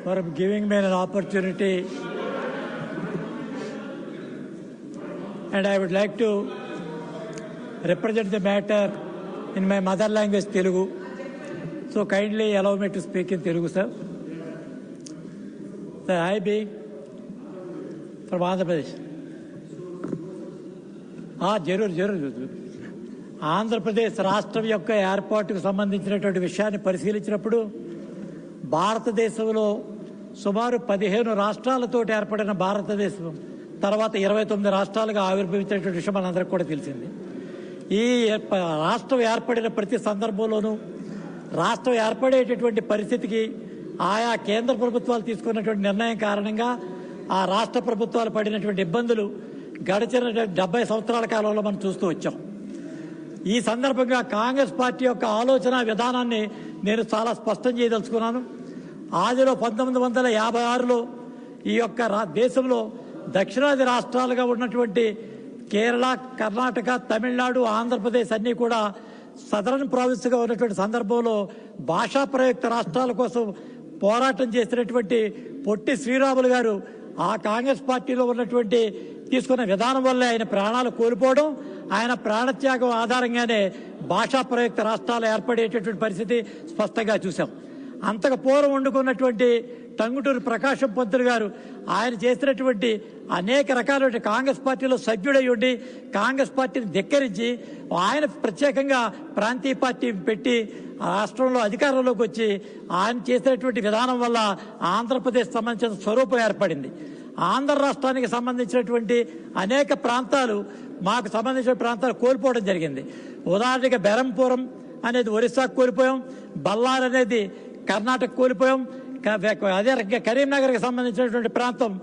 for giving me an opportunity. And I would like to represent the matter in my mother language, Telugu. So kindly allow me to speak in Telugu, sir. Sir, I being from Andhra Pradesh. జరూర్ Andhra Pradesh రాష్ట్రం యొక్క ఏర్పాటుకు సంబంధించినటువంటి విషయాన్ని పరిశీలించినప్పుడు భారతదేశంలో సుమారు 15 రాష్ట్రాలతో ఏర్పడిన భారతదేశం తర్వాత 29 రాష్ట్రాలుగా ఆవిర్భవించినటువంటి విషయం మనందరికీ కూడా తెలిసింది. ఈ రాష్ట్రం ఏర్పడిన ప్రతి సందర్భంలోనూ రాష్ట్రం ఏర్పడేటటువంటి పరిస్థితికి ఆయా కేంద్ర ప్రభుత్వాలు తీసుకున్నటువంటి నిర్ణయం కారణంగా ఆ రాష్ట్ర ప్రభుత్వాలు పడినటువంటి ఇబ్బందులు గడిచిన 70 సంవత్సరాల కాలంలో మనం చూస్తూ వచ్చాం. ఈ సందర్భంగా కాంగ్రెస్ పార్టీ యొక్క ఆలోచన విధానాన్ని నేను చాలా స్పష్టం చేయదలుచుకున్నాను. ఆదిలో 1956లో ఈ యొక్క దేశంలో దక్షిణాది రాష్ట్రాలుగా ఉన్నటువంటి కేరళ, కర్ణాటక, తమిళనాడు, ఆంధ్రప్రదేశ్ అన్నీ కూడా సదరన్ ప్రావిన్స్గా ఉన్నటువంటి సందర్భంలో భాషా ప్రయుక్త రాష్ట్రాల కోసం పోరాటం చేసినటువంటి పొట్టి శ్రీరాములు గారు ఆ కాంగ్రెస్ పార్టీలో ఉన్నటువంటి తీసుకున్న విధానం వల్లే ఆయన ప్రాణాలు కోల్పోవడం, ఆయన ప్రాణత్యాగం ఆధారంగానే భాషా ప్రయుక్త రాష్ట్రాలు ఏర్పడేటటువంటి పరిస్థితి స్పష్టంగా చూసాం. అంతకు పూర్వం వండుకున్నటువంటి టంగుటూరి ప్రకాశం పంతులు గారు ఆయన చేసినటువంటి అనేక రకాల కాంగ్రెస్ పార్టీలో సభ్యుడై ఉండి కాంగ్రెస్ పార్టీని ధిక్కరించి ఆయన ప్రత్యేకంగా ప్రాంతీయ పార్టీ పెట్టి రాష్ట్రంలో అధికారంలోకి వచ్చి ఆయన చేసినటువంటి విధానం వల్ల ఆంధ్రప్రదేశ్ సంబంధించిన స్వరూపం ఏర్పడింది. ఆంధ్ర రాష్ట్రానికి సంబంధించినటువంటి అనేక ప్రాంతాలు మాకు సంబంధించిన ప్రాంతాలు కోల్పోవడం జరిగింది. ఉదాహరణగా బెరంపురం అనేది ఒరిస్సాకు కోల్పోయాం, బల్లార్ అనేది కర్ణాటక కోల్పోయాం, అదే రకంగా కరీంనగర్కి సంబంధించినటువంటి ప్రాంతం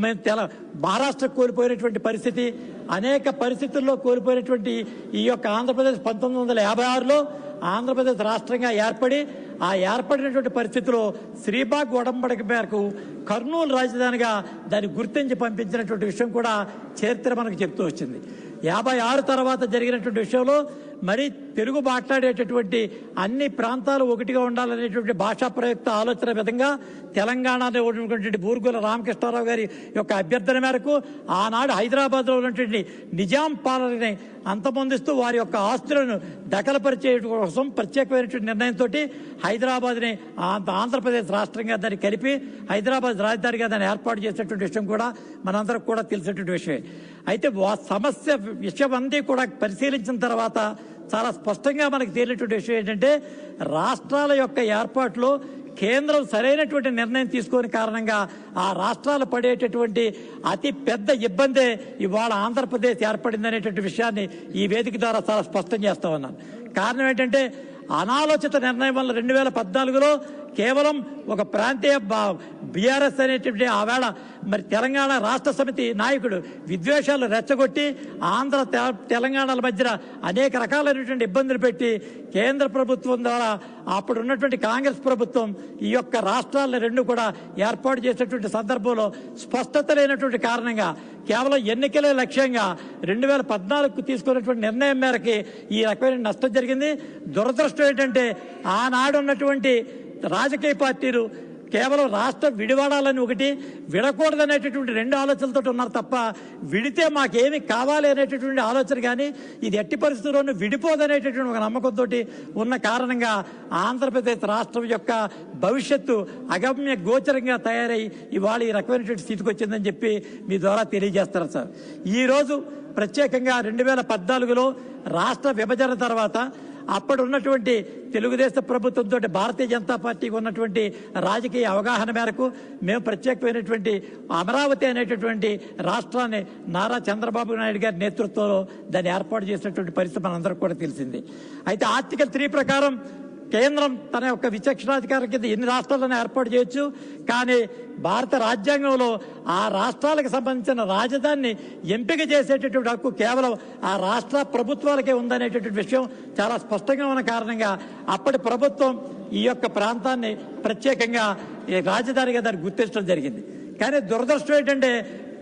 మేము మహారాష్ట్రకు కోల్పోయినటువంటి పరిస్థితి, అనేక పరిస్థితుల్లో కోల్పోయినటువంటి ఈ యొక్క ఆంధ్రప్రదేశ్ 1956లో ఆంధ్రప్రదేశ్ రాష్ట్రంగా ఏర్పడి ఆ ఏర్పడినటువంటి పరిస్థితిలో శ్రీబాగ్ ఒడంబడిక మేరకు కర్నూలు రాజధానిగా దాన్ని గుర్తించి పంపించినటువంటి విషయం కూడా చరిత్ర మనకు చెప్తూ వచ్చింది. 56 తర్వాత జరిగినటువంటి విషయంలో మరి తెలుగు మాట్లాడేటటువంటి అన్ని ప్రాంతాలు ఒకటిగా ఉండాలనేటువంటి భాషా ప్రయుక్త ఆలోచన విధంగా తెలంగాణలో ఉన్నటువంటి బూర్గుల రామకృష్ణారావు గారి యొక్క అభ్యర్థన మేరకు ఆనాడు హైదరాబాద్లో ఉన్నటువంటి నిజాం పాలనని అంతమొందిస్తూ వారి యొక్క ఆస్తులను దఖలుపరిచే కోసం ప్రత్యేకమైనటువంటి నిర్ణయంతో హైదరాబాద్ని ఆంధ్రప్రదేశ్ రాష్ట్రంగా దాన్ని కలిపి హైదరాబాద్ రాజధానిగా దాన్ని ఏర్పాటు చేసేటువంటి విషయం కూడా మనందరికి కూడా తెలిసినటువంటి విషయమే. అయితే సమస్య విషయం అంతా కూడా పరిశీలించిన తర్వాత చాలా స్పష్టంగా మనకు తేలినటువంటి విషయం ఏంటంటే రాష్ట్రాల యొక్క ఏర్పాటులో కేంద్రం సరైనటువంటి నిర్ణయం తీసుకునే కారణంగా ఆ రాష్ట్రాలు పడేటటువంటి అతి పెద్ద ఇబ్బందే ఇవాళ ఆంధ్రప్రదేశ్ ఏర్పడిందనేటువంటి విషయాన్ని ఈ వేదిక ద్వారా చాలా స్పష్టం చేస్తా ఉన్నాను. కారణం ఏంటంటే అనాలోచిత నిర్ణయం వల్ల 2014లో కేవలం ఒక ప్రాంతీయ బీఆర్ఎస్ అనేటువంటి ఆవేళ మరి తెలంగాణ రాష్ట్ర సమితి నాయకుడు విద్వేషాలు రెచ్చగొట్టి ఆంధ్ర తెలంగాణల మధ్య అనేక రకాలైనటువంటి ఇబ్బందులు పెట్టి కేంద్ర ప్రభుత్వం ద్వారా అప్పుడు ఉన్నటువంటి కాంగ్రెస్ ప్రభుత్వం ఈ యొక్క రాష్ట్రాలను రెండు కూడా ఏర్పాటు చేసేటువంటి సందర్భంలో స్పష్టత లేనటువంటి కారణంగా కేవలం ఎన్నికలే లక్ష్యంగా 2014కు తీసుకున్నటువంటి నిర్ణయం మేరకి ఈ రకమైన నష్టం జరిగింది. దురదృష్టం ఏంటంటే ఆనాడు ఉన్నటువంటి రాజకీయ పార్టీలు కేవలం రాష్ట్రం విడివడాలని ఒకటి, విడకూడదనేటటువంటి 2 ఆలోచనలతో ఉన్నారు తప్ప విడితే మాకేమి కావాలి అనేటటువంటి ఆలోచన కానీ ఇది ఎట్టి పరిస్థితుల్లోనూ విడిపోదనేటటువంటి ఒక నమ్మకంతో ఉన్న కారణంగా ఆంధ్రప్రదేశ్ రాష్ట్రం యొక్క భవిష్యత్తు అగమ్య గోచరంగా తయారై ఇవాళ ఈ రకమైనటువంటి స్థితికి వచ్చిందని చెప్పి మీ ద్వారా తెలియజేస్తారు సార్. ఈరోజు ప్రత్యేకంగా 2014లో రాష్ట్ర విభజన తర్వాత అప్పుడు ఉన్నటువంటి తెలుగుదేశం ప్రభుత్వంతో భారతీయ జనతా పార్టీకి ఉన్నటువంటి రాజకీయ అవగాహన మేరకు మేము ప్రత్యేకమైనటువంటి అమరావతి అనేటటువంటి రాష్ట్రాన్ని నారా చంద్రబాబు నాయుడు గారి నేతృత్వంలో దాన్ని ఏర్పాటు చేసినటువంటి పరిస్థితి మనందరికీ కూడా తెలిసింది. అయితే ఆర్టికల్ 3 ప్రకారం కేంద్రం తన యొక్క విచక్షణాధికారం కింద ఎన్ని రాష్ట్రాలను ఏర్పాటు చేయొచ్చు, కానీ భారత రాజ్యాంగంలో ఆ రాష్ట్రాలకు సంబంధించిన రాజధానిని ఎంపిక చేసేటటువంటి హక్కు కేవలం ఆ రాష్ట్ర ప్రభుత్వాలకే ఉందనేటటువంటి విషయం చాలా స్పష్టంగా ఉన్న కారణంగా అప్పటి ప్రభుత్వం ఈ యొక్క ప్రాంతాన్ని ప్రత్యేకంగా రాజధానిగా దాన్ని గుర్తించడం జరిగింది. కానీ దురదృష్టం ఏంటంటే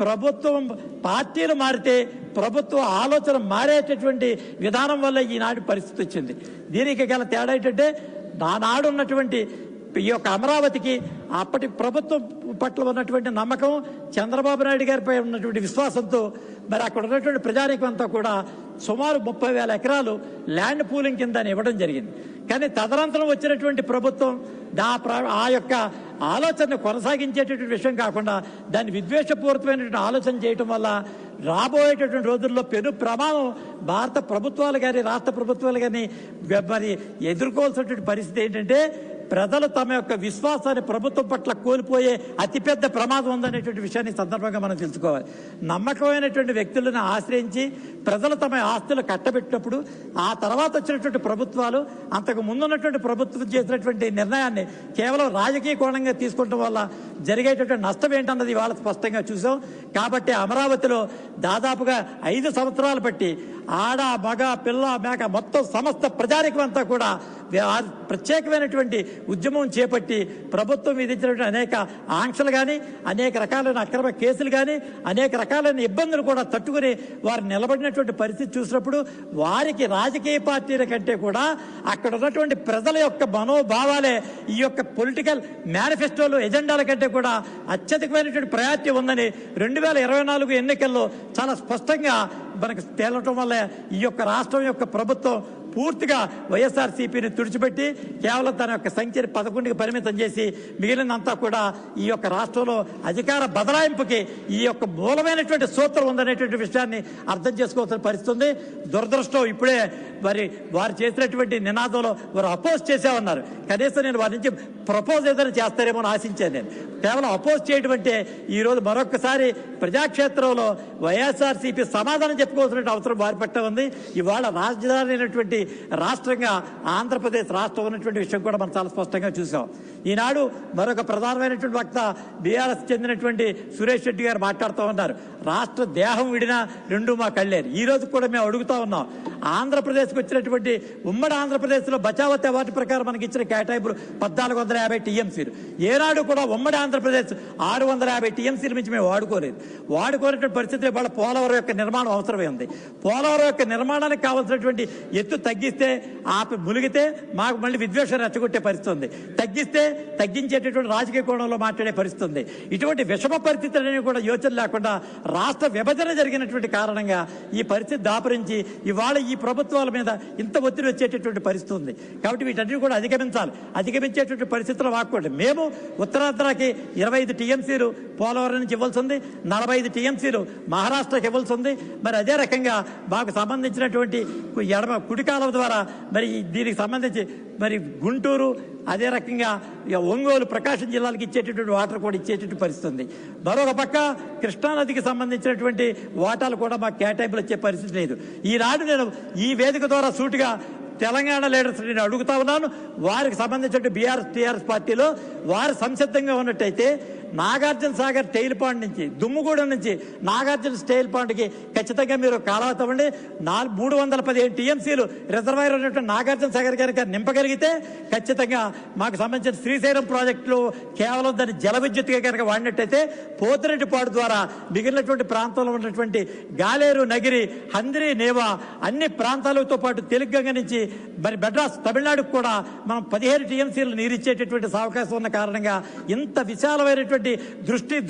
ప్రభుత్వం పార్టీలు మారితే ప్రభుత్వ ఆలోచన మారేటటువంటి విధానం వల్ల ఈనాటి పరిస్థితి వచ్చింది. దీనికి గల తేడా ఏంటంటే ఆనాడు ఉన్నటువంటి ఈ యొక్క అమరావతికి అప్పటి ప్రభుత్వం పట్ల ఉన్నటువంటి నమ్మకం, చంద్రబాబు నాయుడు గారిపై ఉన్నటువంటి విశ్వాసంతో మరి అక్కడ ఉన్నటువంటి ప్రజానీకం అంతా కూడా సుమారు 30,000 ఎకరాలు ల్యాండ్ పూలింగ్ కింద ఇవ్వడం జరిగింది. కానీ తదనంతరం వచ్చినటువంటి ప్రభుత్వం ఆ యొక్క ఆలోచనను కొనసాగించేటటువంటి విషయం కాకుండా దాన్ని విద్వేషపూరితమైనటువంటి ఆలోచన చేయటం వల్ల రాబోయేటటువంటి రోజుల్లో పెను ప్రమాదం భారత ప్రభుత్వాలు కానీ రాష్ట్ర ప్రభుత్వాలు కానీ మరి ఎదుర్కోవాల్సినటువంటి పరిస్థితి ఏంటంటే, ప్రజలు తమ యొక్క విశ్వాసాన్ని ప్రభుత్వం పట్ల కోల్పోయే అతిపెద్ద ప్రమాదం ఉందనేటువంటి విషయాన్ని సందర్భంగా మనం తెలుసుకోవాలి. నమ్మకమైనటువంటి వ్యక్తులను ఆశ్రయించి ప్రజలు తమ ఆస్తులు కట్టబెట్టినప్పుడు ఆ తర్వాత వచ్చినటువంటి ప్రభుత్వాలు అంతకు ముందున్నటువంటి ప్రభుత్వం చేసినటువంటి నిర్ణయాన్ని కేవలం రాజకీయ కోణంగా తీసుకోవడం వల్ల జరిగేటటువంటి నష్టం ఏంటన్నది ఇవాళ స్పష్టంగా చూసాం. కాబట్టి అమరావతిలో దాదాపుగా 5 సంవత్సరాలు బట్టి ఆడ, మగ, పిల్ల, మేక మొత్తం సమస్త ప్రజానికం అంతా కూడా ప్రత్యేకమైనటువంటి ఉద్యమం చేపట్టి ప్రభుత్వం విధించినటువంటి అనేక ఆంక్షలు కానీ, అనేక రకాలైన అక్రమ కేసులు కానీ, అనేక రకాలైన ఇబ్బందులు కూడా తట్టుకుని వారు నిలబడినటువంటి పరిస్థితి చూసినప్పుడు వారికి రాజకీయ పార్టీల కంటే కూడా అక్కడ ఉన్నటువంటి ప్రజల యొక్క మనోభావాలే ఈ యొక్క పొలిటికల్ మేనిఫెస్టోలు, ఎజెండాల కంటే కూడా అత్యధికమైనటువంటి ప్రయారిటీ ఉందని 2024 ఎన్నికల్లో చాలా స్పష్టంగా మనకు తేలటం వల్ల ఈ యొక్క రాష్ట్రం యొక్క ప్రభుత్వం పూర్తిగా వైఎస్ఆర్సీపీని తుడిచిపెట్టి కేవలం తన యొక్క సంఖ్యని 11కి పరిమితం చేసి మిగిలినంతా కూడా ఈ యొక్క రాష్ట్రంలో అధికార బదలాయింపుకి ఈ యొక్క మూలమైనటువంటి సూత్రం ఉందనేటువంటి విషయాన్ని అర్థం చేసుకోవాల్సిన పరిస్థితి ఉంది. దురదృష్టం ఇప్పుడే మరి వారు చేసినటువంటి నినాదంలో వారు అపోజ్ చేసేవన్నారు. కనీసం నేను వారి నుంచి ప్రపోజ్ ఏదైనా చేస్తారేమో అని ఆశించాను. నేను కేవలం అపోజ్ చేయడం అంటే ఈరోజు మరొకసారి ప్రజాక్షేత్రంలో వైఎస్ఆర్సీపీ సమాధానం చెప్పుకోవాల్సిన అవసరం వారి పట్ల ఉంది. ఇవాళ రాజధాని అయినటువంటి రాష్ట్రంగా ఆంధ్రప్రదేశ్ రాష్ట్రం ఉన్నటువంటి విషయం కూడా మనం చాలా స్పష్టంగా చూసాం. ఈనాడు మరొక ప్రధానమైనటువంటి వక్త బీఆర్ఎస్ చెందినటువంటి సురేష్ రెడ్డి గారు మాట్లాడుతూ ఉన్నారు, రాష్ట్ర దేహం విడినా రెండు మా కళ్ళేరు. ఈ రోజు కూడా మేము అడుగుతా ఉన్నాం, ఆంధ్రప్రదేశ్కి వచ్చినటువంటి ఉమ్మడి ఆంధ్రప్రదేశ్లో బచావత్ అవార్డు ప్రకారం మనకి ఇచ్చిన కేటాయింపులు 1450 టీఎంసీలు. ఏనాడు కూడా ఉమ్మడి ఆంధ్రప్రదేశ్ 650 టీఎంసీల నుంచి మేము వాడుకోనటువంటి పరిస్థితుల్లో వాళ్ళ పోలవరం యొక్క నిర్మాణం అవసరమే ఉంది. పోలవరం యొక్క నిర్మాణానికి కావాల్సినటువంటి ఎత్తు తగ్గిస్తే మునిగితే మాకు మళ్ళీ విద్వేషం రెచ్చగొట్టే పరిస్థితి ఉంది, తగ్గించేటటువంటి రాజకీయ కోణంలో మాట్లాడే పరిస్థితి ఉంది. ఇటువంటి విషమ పరిస్థితులన్నీ కూడా యోచన లేకుండా రాష్ట్ర విభజన జరిగినటువంటి కారణంగా ఈ పరిస్థితి దాపరించి ఇవాళ ఈ ప్రభుత్వాల మీద ఇంత ఒత్తిడి వచ్చేటటువంటి పరిస్థితి ఉంది. కాబట్టి వీటన్నిటి కూడా అధిగమించేటువంటి పరిస్థితులు వాడుకోండి. మేము ఉత్తరాంధ్రకి 25 టీఎంసీలు పోలవరం నుంచి ఇవ్వాల్సి ఉంది, 45 టీఎంసీలు మహారాష్ట్రకి ఇవ్వాల్సి ఉంది. మరి అదే రకంగా మాకు సంబంధించినటువంటి కుడి కాలువ ద్వారా మరి దీనికి సంబంధించి మరి గుంటూరు, అదే రకంగా ఒంగోలు, ప్రకాశం జిల్లాలకు ఇచ్చేటటువంటి వాటర్ కూడా ఇచ్చేటటువంటి పరిస్థితి ఉంది. మరొక పక్క కృష్ణానదికి సంబంధించినటువంటి వాటాలు కూడా మాకు కేటాయింపులు వచ్చే పరిస్థితి లేదు. ఈనాడు నేను ఈ వేదిక ద్వారా సూటిగా తెలంగాణ లీడర్స్ నేను అడుగుతా ఉన్నాను, వారికి సంబంధించిన బీఆర్ఎస్ టీఆర్ఎస్ పార్టీలో వారు సంసిద్ధంగా ఉన్నట్టయితే నాగార్జున సాగర్ టైల్ పాండ్ నుంచి, దుమ్ముగూడెం నుంచి నాగార్జున స్టైల్ పాండ్కి ఖచ్చితంగా మీరు కాలువ ఇవ్వండి. 315 టీఎంసీలు రిజర్వాయర్ ఉన్నటువంటి నాగార్జున సాగర్ కనుక నింపగలిగితే ఖచ్చితంగా మాకు సంబంధించిన శ్రీశైలం ప్రాజెక్టులో కేవలం దాన్ని జల విద్యుత్గా కనుక వాడినట్టయితే పోతిరెడ్డిపాడు ద్వారా మిగిలినటువంటి ప్రాంతంలో ఉన్నటువంటి గాలేరు, నగిరి, హంద్రి, నేవా అన్ని ప్రాంతాలతో పాటు తెలుగుగంగ నుంచి మరి మెడ్రాస్, తమిళనాడుకు కూడా మనం 15 టీఎంసీలు నీరిచ్చేటటువంటి అవకాశం ఉన్న కారణంగా ఇంత విశాలమైనటువంటి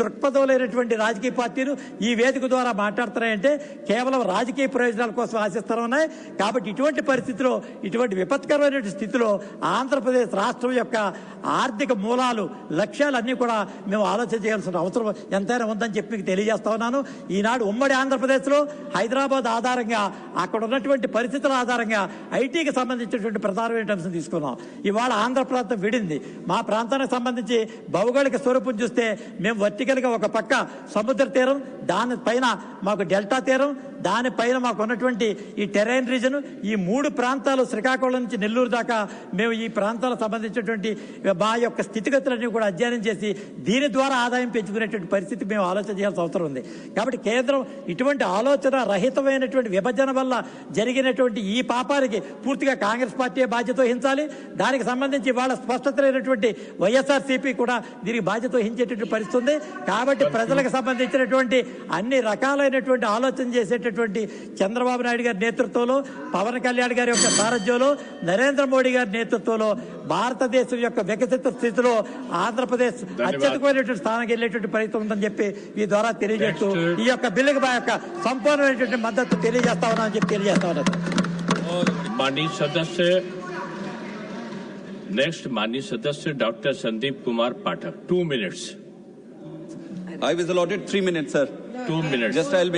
దృక్పథం లేనటువంటి రాజకీయ పార్టీలు ఈ వేదిక ద్వారా మాట్లాడుతున్నాయంటే కేవలం రాజకీయ ప్రయోజనాల కోసం ఆశిస్తూ ఉన్నాయి. కాబట్టి ఇటువంటి పరిస్థితిలో, ఇటువంటి విపత్కరమైన స్థితిలో ఆంధ్రప్రదేశ్ రాష్ట్రం యొక్క ఆర్థిక మూలాలు, లక్ష్యాలన్నీ కూడా మేము ఆలోచన చేయాల్సిన అవసరం ఎంతైనా ఉందని చెప్పి మీకు తెలియజేస్తా ఉన్నాను. ఈనాడు ఉమ్మడి ఆంధ్రప్రదేశ్లో హైదరాబాద్ ఆధారంగా, అక్కడ ఉన్నటువంటి పరిస్థితుల ఆధారంగా ఐటీకి సంబంధించినటువంటి ప్రధానమైన అంశం తీసుకున్నాం. ఇవాళ ఆంధ్ర ప్రాంతం విడింది. మా ప్రాంతానికి సంబంధించి భౌగోళిక స్వరూపం చూస్తే మేము వర్టికల్గా ఒక పక్క సముద్ర తీరం, దానిపైన మాకు డెల్టా తీరం, దానిపైన మాకు ఉన్నటువంటి ఈ టెరైన్ రీజన్, ఈ 3 ప్రాంతాలు శ్రీకాకుళం నుంచి నెల్లూరు దాకా మేము ఈ ప్రాంతాలకు సంబంధించినటువంటి మా యొక్క స్థితిగతులన్నీ కూడా అధ్యయనం చేసి దీని ద్వారా ఆదాయం పెంచుకునేటువంటి పరిస్థితి మేము ఆలోచన చేయాల్సిన అవసరం ఉంది. కాబట్టి కేంద్రం ఇటువంటి ఆలోచన రహితమైనటువంటి విభజన వల్ల జరిగినటువంటి ఈ పాపానికి పూర్తిగా కాంగ్రెస్ పార్టీ బాధ్యత వహించాలి. దానికి సంబంధించి వాళ్ళ స్పష్టత లేనటువంటి వైఎస్ఆర్సీపీ కూడా దీనికి బాధ్యత వహించేటువంటి వెళ్ళేటటువంటి పరిస్థితి ఉంది. కాబట్టి ప్రజలకు సంబంధించినటువంటి అన్ని రకాలైనటువంటి ఆలోచన చేసేటటువంటి చంద్రబాబు నాయుడు గారి నేతృత్వంలో, పవన్ కళ్యాణ్ గారి యొక్క సారథ్యంలో, నరేంద్ర మోడీ గారి నేతృత్వంలో భారతదేశం యొక్క వికసిత స్థితిలో ఆంధ్రప్రదేశ్ అత్యధికమైనటువంటి స్థానానికి వెళ్ళేటువంటి ప్రయత్నం ఉందని చెప్పి ఈ ద్వారా తెలియజేస్తూ ఈ యొక్క బిల్లుకు మా యొక్క సంపూర్ణమైనటువంటి మద్దతు తెలియజేస్తా ఉన్నామని చెప్పి తెలియజేస్తా ఉన్నారు. माननीय सदस्य नेक्स्ट माननीय सदस्य doctor Sandeep Kumar Pathak 2 minutes. I was allotted 3 minutes, sir. 2 minutes. Just I'll be